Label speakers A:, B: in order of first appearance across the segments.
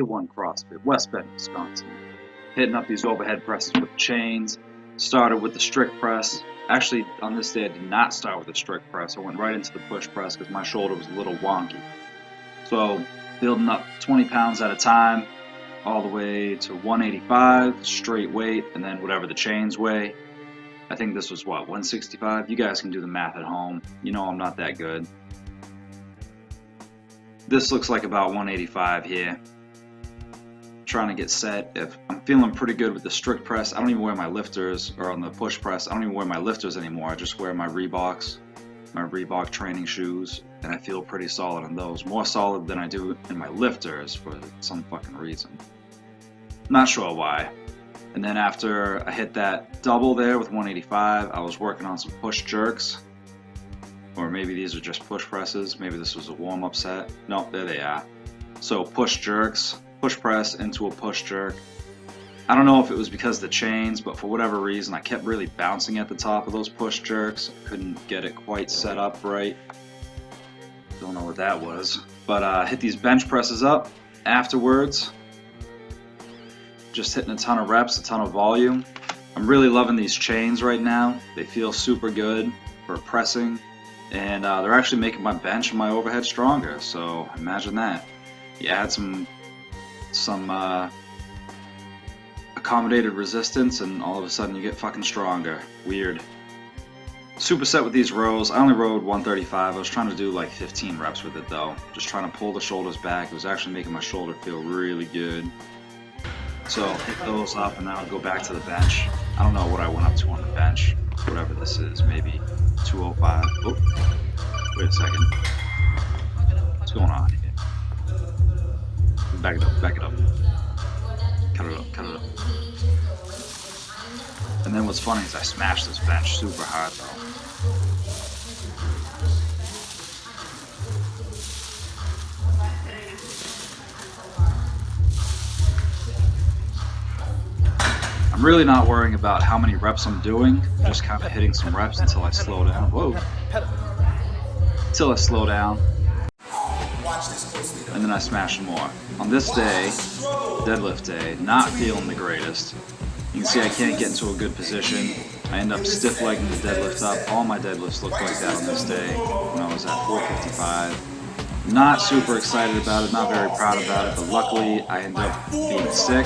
A: A1 CrossFit, West Bend, Wisconsin. Hitting up these overhead presses with chains. Started with the strict press. Actually, on this day I did not start with the strict press. I went right into the push press because my shoulder was a little wonky. So building up 20 pounds at a time, all the way to 185, straight weight, and then whatever the chains weigh. I think this was what, 165? You guys can do the math at home. You know I'm not that good. This looks like about 185 here. Trying to get set. If I'm feeling pretty good with the strict press, I don't even wear my lifters, or on the push press, I don't even wear my lifters anymore. I just wear my Reeboks, my Reebok training shoes, and I feel pretty solid on those. More solid than I do in my lifters for some fucking reason. Not sure why. And then after I hit that double there with 185, I was working on some push jerks. Or maybe these are just push presses. Maybe this was a warm-up set. Nope, there they are. So push jerks, push press into a push jerk. I don't know if it was because of the chains, but for whatever reason, I kept really bouncing at the top of those push jerks. I couldn't get it quite set up right. Don't know what that was. But hit these bench presses up afterwards. Just hitting a ton of reps, a ton of volume. I'm really loving these chains right now. They feel super good for pressing. And they're actually making my bench and my overhead stronger. So imagine that. You add some accommodated resistance and all of a sudden you get fucking stronger. Weird. Super set with these rows. I only rode 135. I was trying to do like 15 reps with it though. Just trying to pull the shoulders back. It was actually making my shoulder feel really good. So hit those up and then I'll go back to the bench. I don't know what I went up to on the bench. Whatever this is, maybe 205. Oh, wait a second. What's going on here? Back it up, back it up. Cut it up, cut it up. And then what's funny is I smashed this bench super hard though. I'm really not worrying about how many reps I'm doing. I'm just kind of hitting some reps until I slow down. Whoa. Until I slow down. And then I smash more. On this day, deadlift day, not feeling the greatest. You can see I can't get into a good position. I end up stiff legging the deadlift up. All my deadlifts look like that on this day when I was at 455. Not super excited about it, not very proud about it, but luckily I ended up being sick.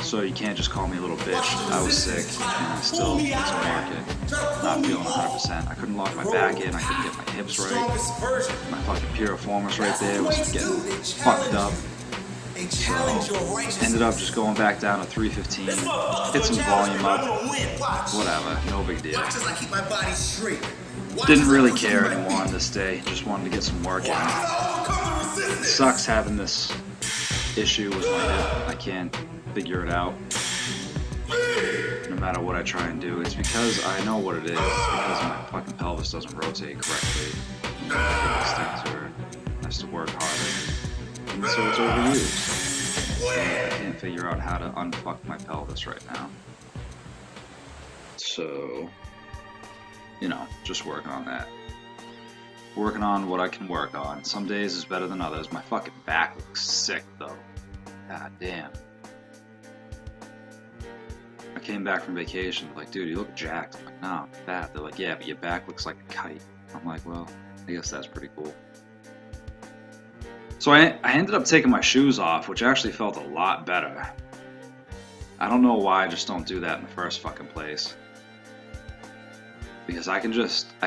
A: So you can't just call me a little bitch. I was sick and I still did some work. Not feeling 100%. I couldn't lock my back in. I couldn't get my hips right. My fucking piriformis right there was getting fucked up. So ended up just going back down to 315. Hit some volume up. Whatever. No big deal. Didn't really care anymore on this day. Just wanted to get some work in. It sucks having this issue with my hip. I can't figure it out no matter what I try and do. It's because I know what it is. It's because my fucking pelvis doesn't rotate correctly. My extensor has to work harder, and so it's overused. So I can't figure out how to unfuck my pelvis right now. So, you know, just working on that. Working on what I can work on. Some days is better than others. My fucking back looks sick though. God damn. I came back from vacation, like, dude, you look jacked. I'm like, no, I'm fat. They're like, yeah, but your back looks like a kite. I'm like, well, I guess that's pretty cool. So I ended up taking my shoes off, which actually felt a lot better. I don't know why I just don't do that in the first fucking place. Because I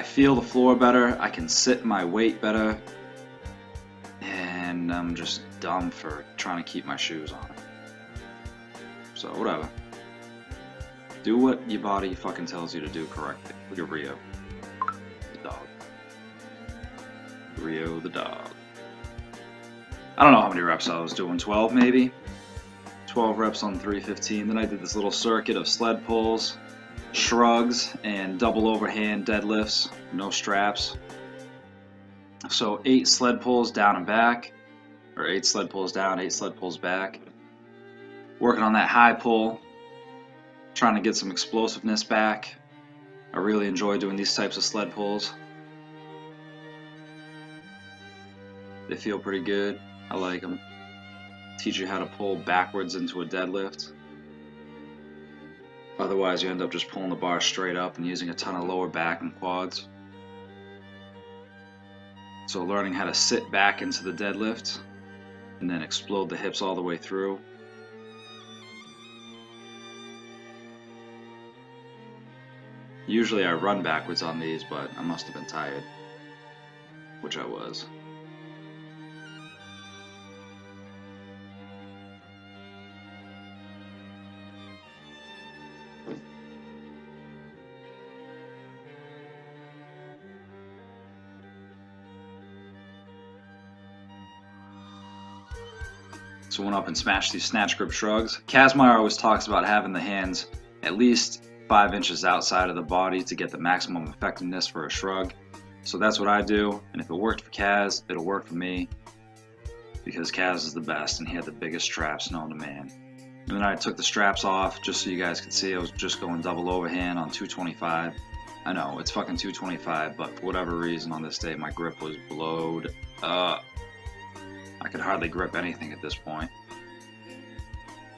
A: feel the floor better, I can sit my weight better, and I'm just dumb for trying to keep my shoes on. So, whatever. Do what your body fucking tells you to do correctly. Look at Rio, the dog. Rio the dog. I don't know how many reps I was doing, 12 maybe? 12 reps on 315. Then I did this little circuit of sled pulls, shrugs, and double overhand deadlifts, no straps. So 8 sled pulls down and back, or 8 sled pulls down, 8 sled pulls back. Working on that high pull, trying to get some explosiveness back. I really enjoy doing these types of sled pulls. They feel pretty good. I like them. teach you how to pull backwards into a deadlift. Otherwise, you end up just pulling the bar straight up and using a ton of lower back and quads. So learning how to sit back into the deadlift and then explode the hips all the way through. Usually I run backwards on these, but I must have been tired, which I was. So went up and smashed these snatch grip shrugs. Kazmaier always talks about having the hands at least 5 inches outside of the body to get the maximum effectiveness for a shrug. So that's what I do, and if it worked for Kaz, it'll work for me, because Kaz is the best and he had the biggest straps known to man. And then I took the straps off just so you guys could see I was just going double overhand on 225. I know, it's fucking 225, but for whatever reason on this day my grip was blowed up. I could hardly grip anything at this point.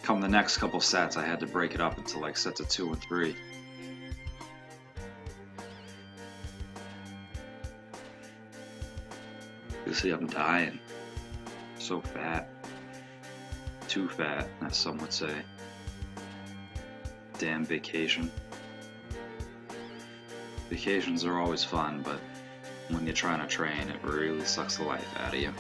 A: Come the next couple sets, I had to break it up into like sets of 2 and 3. You see, I'm dying. So fat. Too fat, as some would say. Damn vacation. Vacations are always fun, but when you're trying to train, it really sucks the life out of you.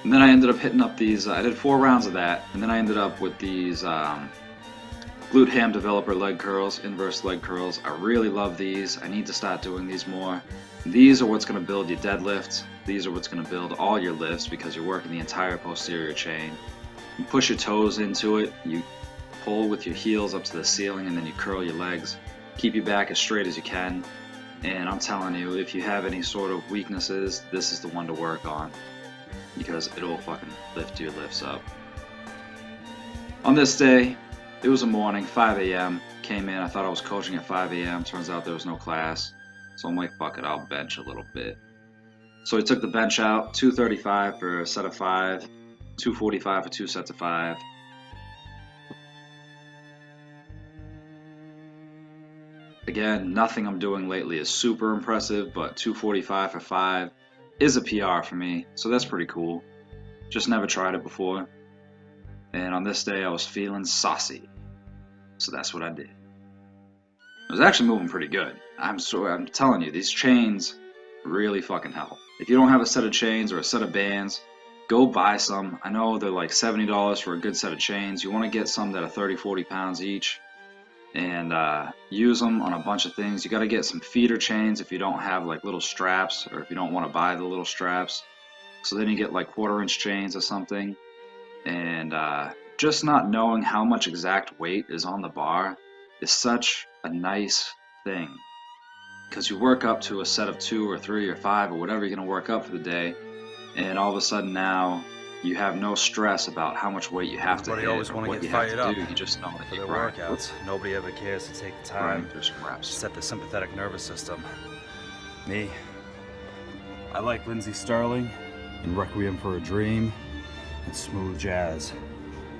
A: And then I ended up hitting up these, I did 4 rounds of that, and then I ended up with these glute ham developer leg curls, inverse leg curls. I really love these. I need to start doing these more. These are what's going to build your deadlifts. These are what's going to build all your lifts, because you're working the entire posterior chain. You push your toes into it, you pull with your heels up to the ceiling, and then you curl your legs. Keep your back as straight as you can. And I'm telling you, if you have any sort of weaknesses, this is the one to work on, because it'll fucking lift your lifts up. On this day, it was a morning, 5 a.m. Came in, I thought I was coaching at 5 a.m. Turns out there was no class. So I'm like, fuck it, I'll bench a little bit. So I took the bench out, 235 for a set of 5, 245 for 2 sets of 5. Again, nothing I'm doing lately is super impressive, but 245 for 5 is a PR for me, so that's pretty cool. Just never tried it before. And on this day I was feeling saucy, so that's what I did. I was actually moving pretty good. I'm telling you, these chains really fucking help. If you don't have a set of chains or a set of bands, go buy some. I know they're like $70 for a good set of chains. You want to get some that are 30-40 pounds each, and use them on a bunch of things. You got to get some feeder chains if you don't have like little straps, or if you don't want to buy the little straps. So then you get like 1/4-inch chains or something. And just not knowing how much exact weight is on the bar is such a nice thing, because you work up to a set of 2 or 3 or 5 or whatever you're going to work up for the day, and all of a sudden now you have no stress about how much weight you have to hit or what you have to do. You just know that you grind.
B: Workouts. Nobody ever cares to take the time to set the sympathetic nervous system. Me, I like Lindsey Sterling and Requiem for a Dream and smooth jazz.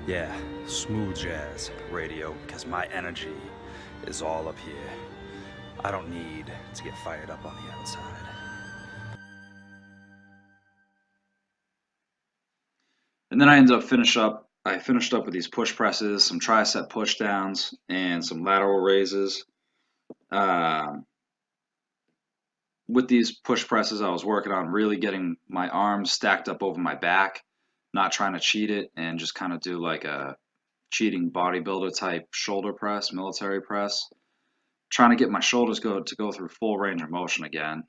B: Yeah, smooth jazz radio, because my energy is all up here. I don't need to get fired up on the outside.
A: And then I ended up I finished up with these push presses, some tricep push downs, and some lateral raises. With these push presses, I was working on really getting my arms stacked up over my back, not trying to cheat it, and just kind of do like a cheating bodybuilder type shoulder press, military press. Trying to get my shoulders to go through full range of motion again.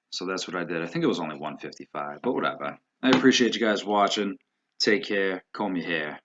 A: So that's what I did. I think it was only 155, but whatever. I appreciate you guys watching. Take care. Comb your hair.